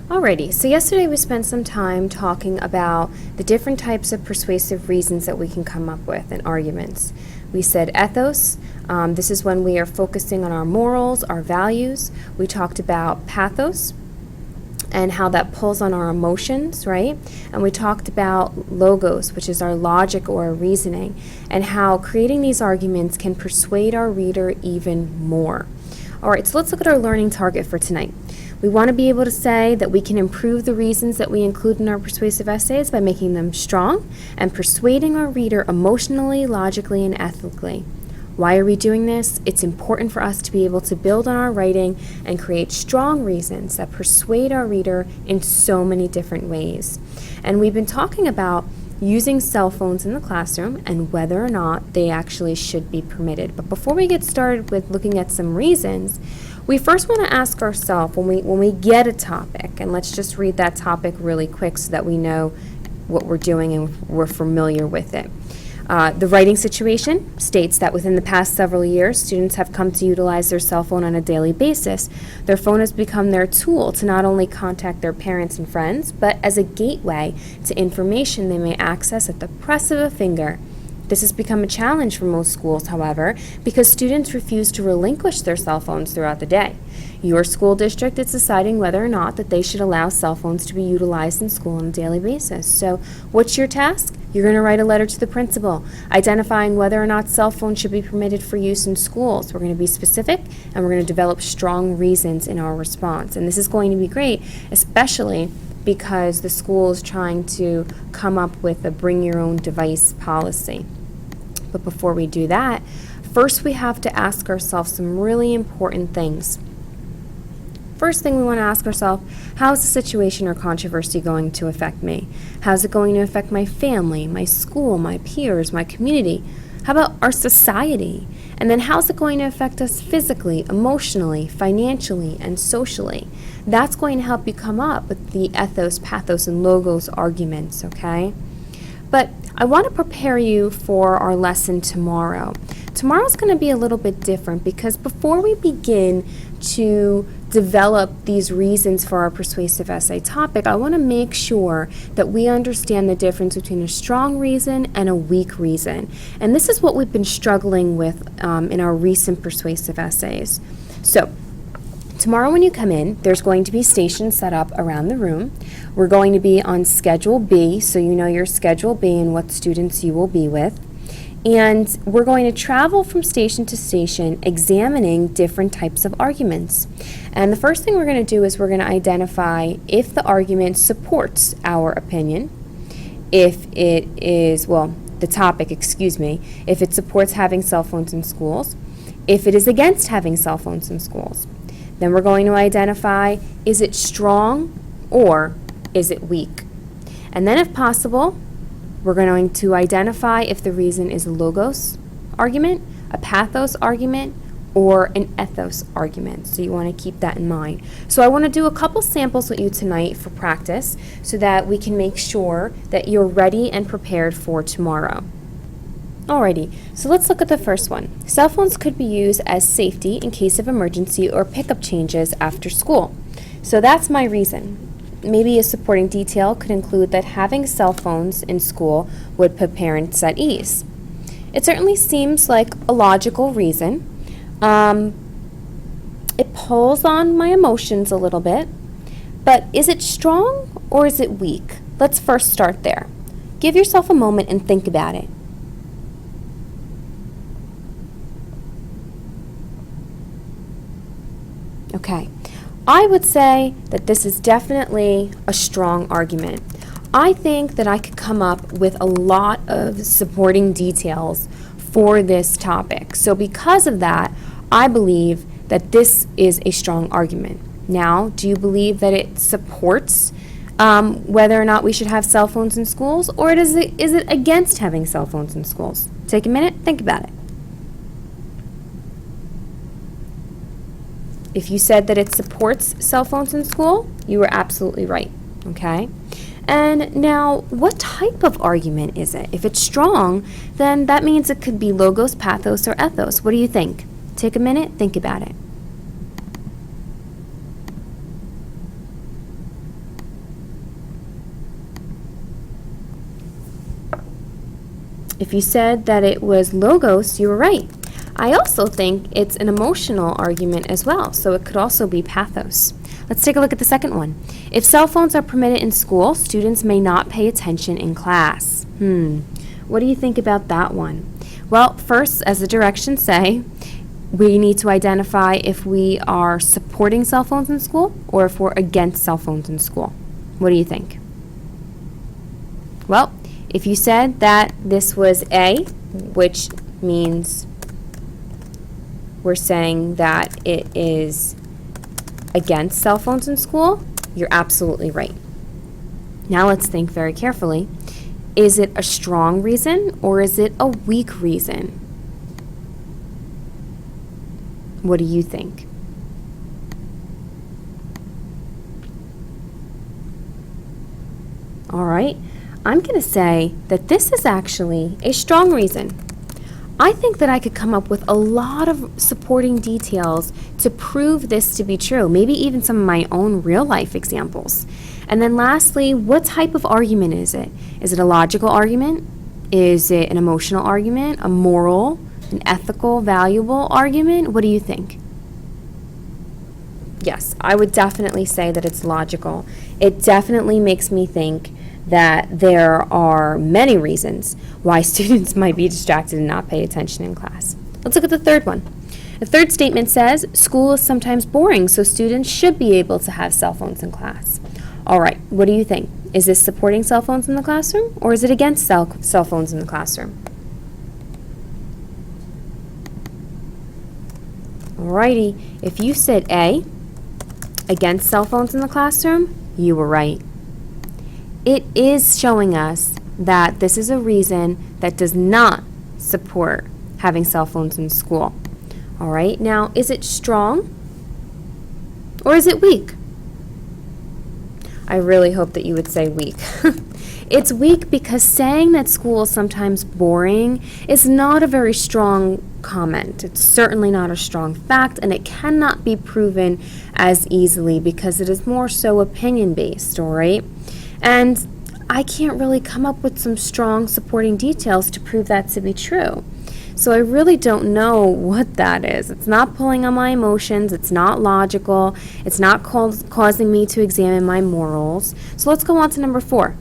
Alrighty, so yesterday we spent some time talking about the different types of persuasive reasons that we can come up with in arguments. We said ethos, this is when we are focusing on our morals, our values. We talked about pathos and how that pulls on our emotions, right? And we talked about logos, which is our logic or our reasoning, and how creating these arguments can persuade our reader even more. Alright, so let's look at our learning target for tonight. We want to be able to say that we can improve the reasons that we include in our persuasive essays by making them strong and persuading our reader emotionally, logically, and ethically. Why are we doing this? It's important for us to be able to build on our writing and create strong reasons that persuade our reader in so many different ways. And we've been talking about using cell phones in the classroom and whether or not they actually should be permitted. But before we get started with looking at some reasons, we first want to ask ourselves when we get a topic, and let's just read that topic really quick so that we know what we're doing and we're familiar with it. The writing situation states that within the past several years, students have come to utilize their cell phone on a daily basis. Their phone has become their tool to not only contact their parents and friends, but as a gateway to information they may access at the press of a finger. This has become a challenge for most schools, however, because students refuse to relinquish their cell phones throughout the day. Your school district is deciding whether or not that they should allow cell phones to be utilized in school on a daily basis. So what's your task? You're going to write a letter to the principal identifying whether or not cell phones should be permitted for use in schools. We're going to be specific and we're going to develop strong reasons in our response. And this is going to be great, especially because the school is trying to come up with a bring your own device policy. But before we do that, first we have to ask ourselves some really important things. First thing we want to ask ourselves, how is the situation or controversy going to affect me? How is it going to affect my family, my school, my peers, my community? How about our society? And then how is it going to affect us physically, emotionally, financially, and socially? That's going to help you come up with the ethos, pathos, and logos arguments, okay? But I want to prepare you for our lesson tomorrow. Tomorrow's going to be a little bit different because before we begin to develop these reasons for our persuasive essay topic, I want to make sure that we understand the difference between a strong reason and a weak reason. And this is what we've been struggling with in our recent persuasive essays. So, tomorrow when you come in, there's going to be stations set up around the room. We're going to be on Schedule B, so you know your Schedule B and what students you will be with. And we're going to travel from station to station examining different types of arguments. And the first thing we're going to do is we're going to identify if the argument supports our opinion, if it is, the topic, if it supports having cell phones in schools, if it is against having cell phones in schools. Then we're going to identify, is it strong or is it weak? And then if possible, we're going to identify if the reason is a logos argument, a pathos argument, or an ethos argument. So you want to keep that in mind. So I want to do a couple samples with you tonight for practice so that we can make sure that you're ready and prepared for tomorrow. Alrighty, so let's look at the first one. Cell phones could be used as safety in case of emergency or pickup changes after school. So that's my reason. Maybe a supporting detail could include that having cell phones in school would put parents at ease. It certainly seems like a logical reason. It pulls on my emotions a little bit, but is it strong or is it weak? Let's first start there. Give yourself a moment and think about it. Okay, I would say that this is definitely a strong argument. I think that I could come up with a lot of supporting details for this topic. So because of that, I believe that this is a strong argument. Now, do you believe that it supports whether or not we should have cell phones in schools, or is it against having cell phones in schools? Take a minute, think about it. If you said that it supports cell phones in school, you were absolutely right, okay? And now, what type of argument is it? If it's strong, then that means it could be logos, pathos, or ethos. What do you think? Take a minute, think about it. If you said that it was logos, you were right. I also think it's an emotional argument as well, so it could also be pathos. Let's take a look at the second one. If cell phones are permitted in school, students may not pay attention in class. What do you think about that one? Well, first, as the directions say, we need to identify if we are supporting cell phones in school or if we're against cell phones in school. What do you think? Well, if you said that this was A, which means we're saying that it is against cell phones in school, you're absolutely right. Now let's think very carefully. Is it a strong reason or is it a weak reason? What do you think? All right, I'm going to say that this is actually a strong reason. I think that I could come up with a lot of supporting details to prove this to be true, maybe even some of my own real life examples. And then lastly, what type of argument is it? Is it a logical argument? Is it an emotional argument, a moral, an ethical, valuable argument? What do you think? Yes, I would definitely say that it's logical. It definitely makes me think that there are many reasons why students might be distracted and not pay attention in class. Let's look at the third one. The third statement says, school is sometimes boring, so students should be able to have cell phones in class. All right, what do you think? Is this supporting cell phones in the classroom, or is it against cell phones in the classroom? Alrighty, if you said A, against cell phones in the classroom, you were right. It is showing us that this is a reason that does not support having cell phones in school. All right, now is it strong or is it weak? I really hope that you would say weak. It's weak because saying that school is sometimes boring is not a very strong comment. It's certainly not a strong fact, and it cannot be proven as easily because it is more so opinion-based, all right? And I can't really come up with some strong supporting details to prove that to be true. So I really don't know what that is. It's not pulling on my emotions. It's not logical. It's not causing me to examine my morals. So let's go on to number 4.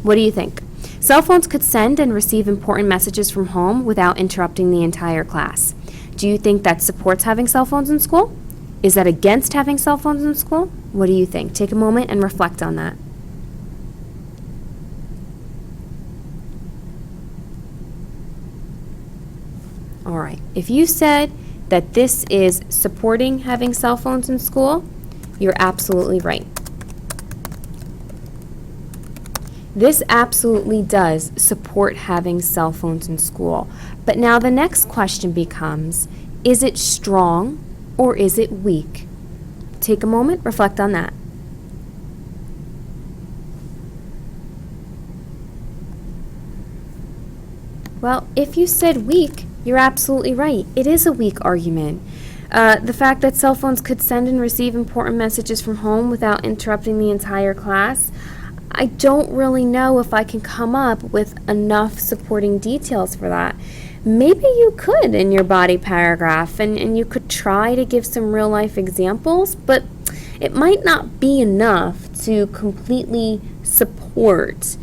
What do you think? Cell phones could send and receive important messages from home without interrupting the entire class. Do you think that supports having cell phones in school? Is that against having cell phones in school? What do you think? Take a moment and reflect on that. All right, if you said that this is supporting having cell phones in school, you're absolutely right. This absolutely does support having cell phones in school. But now the next question becomes, is it strong or is it weak? Take a moment, reflect on that. Well, if you said weak, you're absolutely right. It is a weak argument. The fact that cell phones could send and receive important messages from home without interrupting the entire class, I don't really know if I can come up with enough supporting details for that. Maybe you could in your body paragraph, and you could try to give some real life examples, but it might not be enough to completely support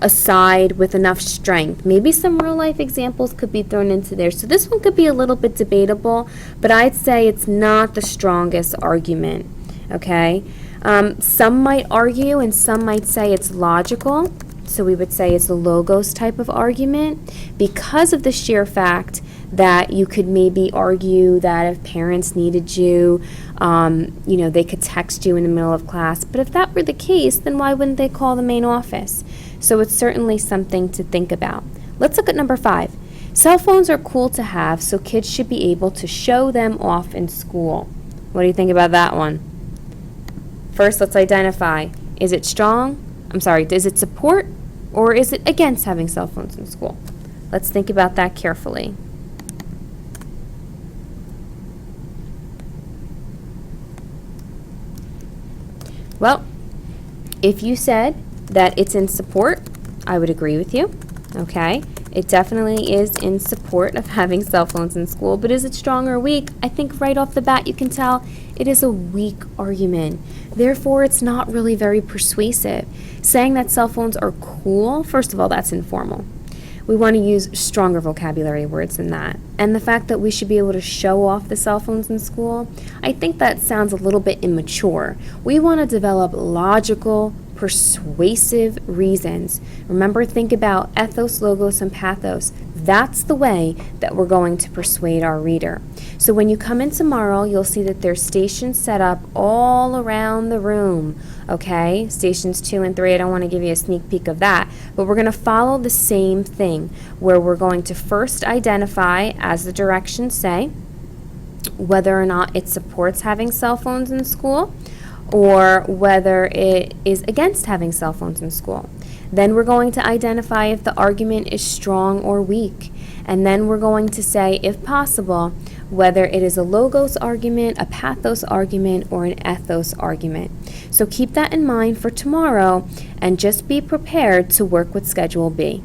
a side with enough strength. Maybe some real life examples could be thrown into there. So this one could be a little bit debatable, but I'd say it's not the strongest argument, okay? Some might argue and some might say it's logical. So we would say it's a logos type of argument because of the sheer fact that you could maybe argue that if parents needed you, they could text you in the middle of class. But if that were the case, then why wouldn't they call the main office? So it's certainly something to think about. Let's look at number 5. Cell phones are cool to have, so kids should be able to show them off in school. What do you think about that one? First, let's identify. Is it strong? Does it support or is it against having cell phones in school? Let's think about that carefully. Well, if you said that it's in support, I would agree with you. Okay, it definitely is in support of having cell phones in school, but is it strong or weak? I think right off the bat you can tell it is a weak argument. Therefore, it's not really very persuasive. Saying that cell phones are cool, first of all, that's informal. We want to use stronger vocabulary words than that. And the fact that we should be able to show off the cell phones in school, I think that sounds a little bit immature. We want to develop logical, persuasive reasons. Remember, think about ethos, logos, and pathos. That's the way that we're going to persuade our reader. So when you come in tomorrow, you'll see that there's stations set up all around the room. Okay, stations 2 and 3, I don't want to give you a sneak peek of that, but we're going to follow the same thing, where we're going to first identify, as the directions say, whether or not it supports having cell phones in school, or whether it is against having cell phones in school. Then we're going to identify if the argument is strong or weak. And then we're going to say, if possible, whether it is a logos argument, a pathos argument, or an ethos argument. So keep that in mind for tomorrow, and just be prepared to work with Schedule B.